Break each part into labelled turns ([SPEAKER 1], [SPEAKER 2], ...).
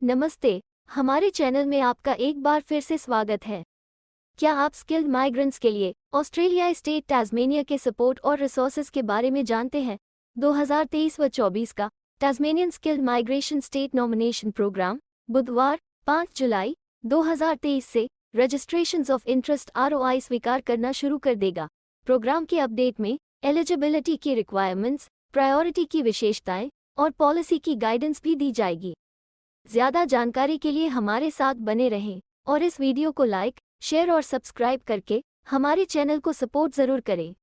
[SPEAKER 1] नमस्ते, हमारे चैनल में आपका एक बार फिर से स्वागत है। क्या आप स्किल्ड माइग्रेंट्स के लिए ऑस्ट्रेलिया स्टेट टास्मेनिया के सपोर्ट और रिसोर्सेज के बारे में जानते हैं? 2023 व 24 का Tasmanian skilled migration state nomination programme बुधवार 5 जुलाई 2023 से रजिस्ट्रेशंस ऑफ इंटरेस्ट ROI स्वीकार करना शुरू कर देगा। प्रोग्राम के अपडेट में एलिजिबिलिटी की रिक्वायरमेंट्स, प्रायोरिटी की विशेषताएं और पॉलिसी की गाइडेंस भी दी जाएगी। ज्यादा जानकारी के लिए हमारे साथ बने रहें और इस वीडियो को लाइक, शेयर और सब्सक्राइब करके हमारे चैनल को सपोर्ट जरूर करें।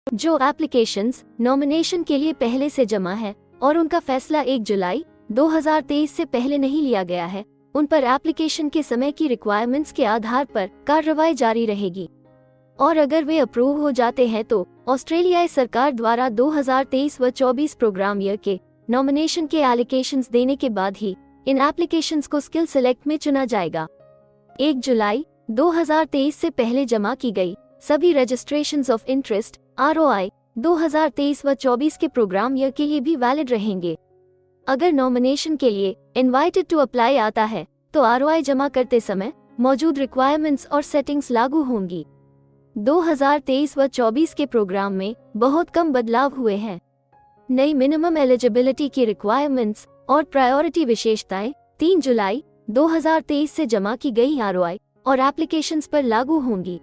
[SPEAKER 1] जो एप्लीकेशंस नॉमिनेशन के लिए पहले से जमा है और उनका फैसला 1 जुलाई 2023 से पहले नहीं लिया गया है, उन पर एप्लीकेशन के समय की रिक्वायरमेंट्स के आधार पर कार्रवाई जारी रहेगी और अगर वे अप्रूव हो जाते हैं तो ऑस्ट्रेलियाई सरकार द्वारा 2023 व 24 प्रोग्राम ईयर के नॉमिनेशन के एलोकेशंस देने के बाद ही इन एप्लीकेशंस को स्किल सेलेक्ट में चुना जाएगा। 1 जुलाई 2023 से पहले जमा की गई सभी रजिस्ट्रेशंस ऑफ इंटरेस्ट ROI 2023 व 24 के प्रोग्राम ईयर के लिए भी वैलिड रहेंगे। अगर नॉमिनेशन के लिए इनवाइटेड टू अप्लाई आता है तो ROI जमा करते समय मौजूद रिक्वायरमेंट्स और सेटिंग्स लागू होंगी। 2023 व 24 के प्रोग्राम में बहुत कम बदलाव हुए हैं। नई मिनिमम एलिजिबिलिटी की रिक्वायरमेंट्स और प्रायोरिटी विशेषताएं 3 जुलाई 2023 से जमा की गई ROI और एप्लीकेशंस पर लागू होंगी।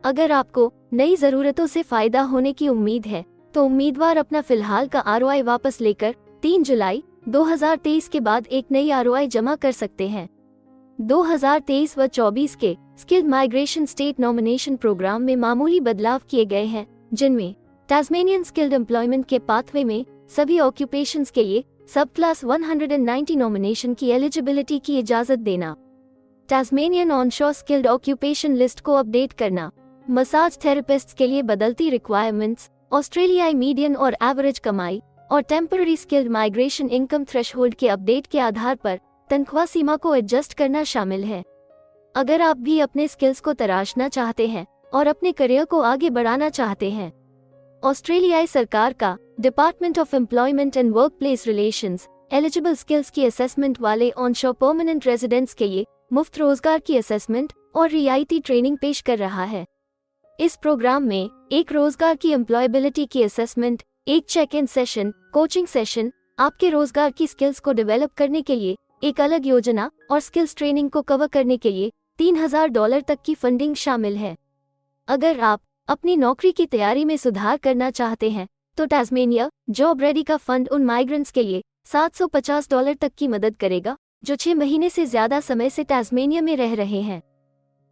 [SPEAKER 1] अगर आपको नई जरूरतों से फायदा होने की उम्मीद है तो उम्मीदवार अपना फिलहाल का ROI वापस लेकर 3 जुलाई 2023 के बाद एक नई ROI जमा कर सकते हैं। 2023 व 24 के skilled migration state nomination program में मामूली बदलाव किए गए हैं, जिनमें टास्मेनियन स्किल्ड एम्प्लॉयमेंट के पाथवे में सभी ऑक्यूपेशंस के लिए सब क्लास 190 नॉमिनेशन की एलिजिबिलिटी की इजाजत देना, टास्मेनियन ऑनशोर स्किल्ड ऑक्यूपेशन लिस्ट को अपडेट करना, मसाज थेरेपिस्ट्स के लिए बदलती रिक्वायरमेंट्स, ऑस्ट्रेलियाई मीडियन और एवरेज कमाई और temporary skilled migration income threshold के अपडेट के आधार पर तनख्वाह सीमा को एडजस्ट करना शामिल है। अगर आप भी अपने स्किल्स को तराशना चाहते हैं और अपने करियर को आगे बढ़ाना चाहते हैं, ऑस्ट्रेलियाई सरकार का department of employment and workplace relations eligible skills की असेसमेंट वाले ऑनशोर परमानेंट रेजिडेंट्स के लिए मुफ्त रोजगार की असेसमेंट और रियायती ट्रेनिंग पेश कर रहा है। इस प्रोग्राम में एक रोजगार की एम्प्लॉयबिलिटी की असेसमेंट, एक check in session, coaching session, आपके रोजगार की स्किल्स को डेवलप करने के लिए एक अलग योजना और स्किल्स ट्रेनिंग को कवर करने के लिए $3000 तक की फंडिंग शामिल है। अगर आप अपनी नौकरी की तैयारी में सुधार करना चाहते हैं तो टास्मेनिया जॉब रेडी का फंड उन माइग्रेंट्स के लिए $750 तक की मदद करेगा जो 6 महीने से ज्यादा समय से टास्मेनिया में रह रहे हैं।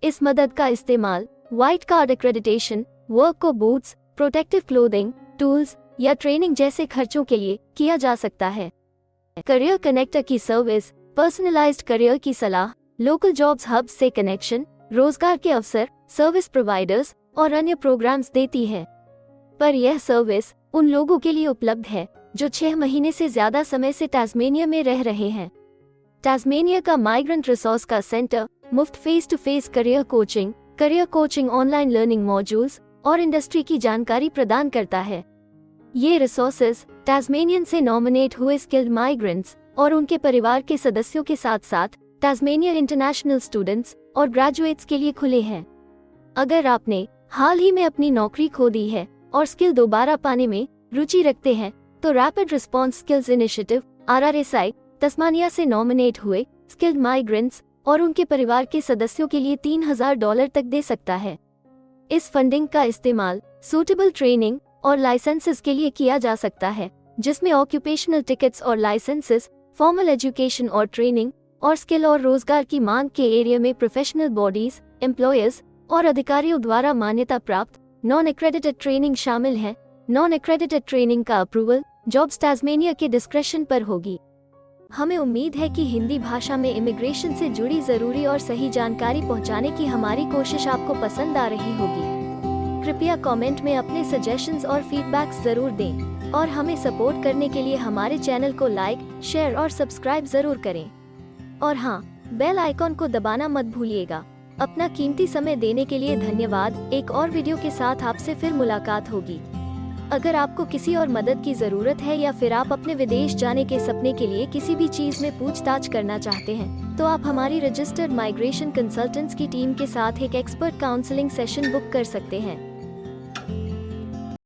[SPEAKER 1] इस मदद का इस्तेमाल व्हाइट कार्ड एक्रेडिटेशन, वर्क को बूट्स, प्रोटेक्टिव क्लोथिंग, टूल्स या ट्रेनिंग जैसे खर्चों के लिए किया जा सकता है। करियर कनेक्टर की सर्विस पर्सनलाइज्ड करियर की सलाह, लोकल जॉब्स हब से कनेक्शन, रोजगार के अवसर, सर्विस प्रोवाइडर्स और अन्य प्रोग्राम्स देती है। पर यह सर्विस उन लोगों के लिए उपलब्ध है जो 6 महीने से ज्यादा समय से टास्मेनिया में रह रहे हैं। टास्मेनिया का माइग्रेंट रिसोर्स का सेंटर मुफ्त face to face career coaching, online learning modules और इंडस्ट्री की जानकारी प्रदान करता है। ये रिसोर्सेज टास्मेनियन से नॉमिनेट हुए स्किल्ड माइग्रेंट्स और उनके परिवार के सदस्यों के साथ साथ टास्मेनिया इंटरनेशनल स्टूडेंट्स और ग्रेजुएट्स के लिए खुले हैं। अगर आपने हाल ही में अपनी नौकरी खो दी है और स्किल दोबारा पाने में रुचि रखते हैं तो rapid response skills initiative RRSI Tasmania से नॉमिनेट हुए स्किल्ड माइग्रेंट्स और उनके परिवार के सदस्यों के लिए $3000 तक दे सकता है। इस फंडिंग का इस्तेमाल सूटेबल ट्रेनिंग और लाइसेंसेस के लिए किया जा सकता है, जिसमें ऑक्यूपेशनल टिकट्स और लाइसेंसेस, फॉर्मल एजुकेशन और ट्रेनिंग और स्किल और रोजगार की मांग के एरिया में प्रोफेशनल बॉडीज, एम्प्लॉयर्स और अधिकारियों द्वारा मान्यता प्राप्त नॉन एक्रेडिटेड ट्रेनिंग शामिल है। नॉन एक्रेडिटेड ट्रेनिंग का अप्रूवल जॉब्स टास्मेनिया के डिस्क्रेशन पर होगी। हमें उम्मीद है कि हिंदी भाषा में इमिग्रेशन से जुड़ी जरूरी और सही जानकारी पहुंचाने की हमारी कोशिश आपको पसंद आ रही होगी। कृपया कमेंट में अपने सजेशंस और फीडबैक्स जरूर दें और हमें सपोर्ट करने के लिए हमारे चैनल को लाइक, शेयर और सब्सक्राइब जरूर करें। और हाँ, बेल आइकॉन को दबाना मत भूलिएगा। अपना कीमती समय देने के लिए धन्यवाद। एक और वीडियो के साथ आपसे फिर मुलाकात होगी। अगर आपको किसी और मदद की ज़रूरत है या फिर आप अपने विदेश जाने के सपने के लिए किसी भी चीज़ में पूछताछ करना चाहते हैं, तो आप हमारी रजिस्टर्ड माइग्रेशन कंसल्टेंट्स की टीम के साथ एक एक्सपर्ट काउंसलिंग सेशन बुक कर सकते हैं।